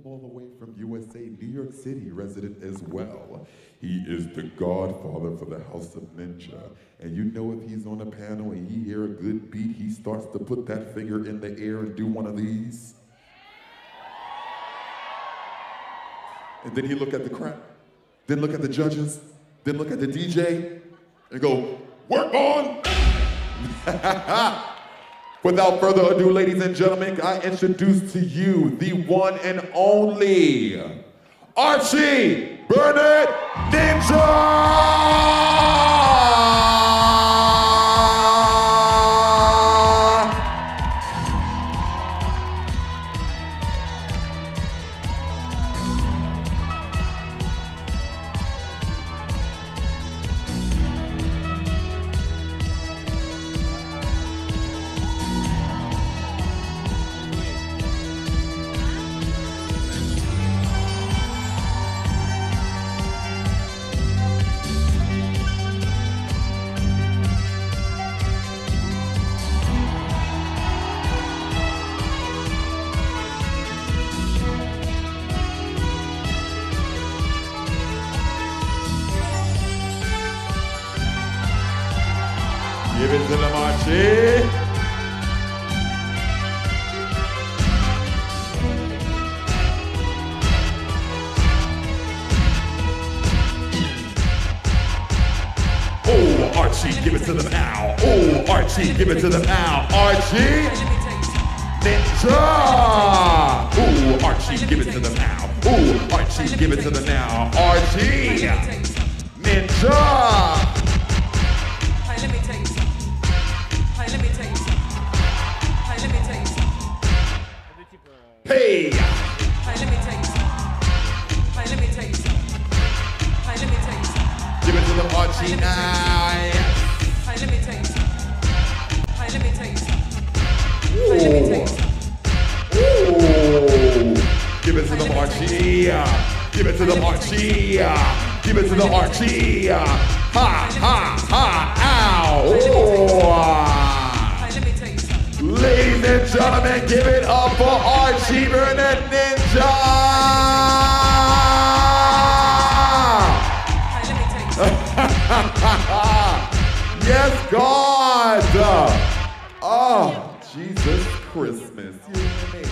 all the way from USA, New York City resident as well. He is the godfather for the House of Ninja. And you know if he's on a panel and he hear a good beat, he starts to put that finger in the air and do one of these. And then he look at the crowd, then look at the judges, then look at the DJ, and go, work on! Without further ado, ladies and gentlemen, I introduce to you the one and only Archie Burnett Ninja! Give it to them, Archie. Oh, Archie, give it to them now. Oh, Archie, give it to them now. Archie, Ninja. Oh, Archie, give it to them now. Oh, Archie, give it to them now. Archie, Ninja. Hey! Let me tell you something. Let me tell you something. Let me tell you something. Give it to the Archie now. Let me tell you something. Let me tell you something. Let me tell you something. Give it to the Archie. Give it to the Archie. Give it to the Archie. Ha ha ha! Ow! Ladies and gentlemen, give it up for Archie Burnett Ninja! Yes, God! Oh, Jesus Christmas. You hear me?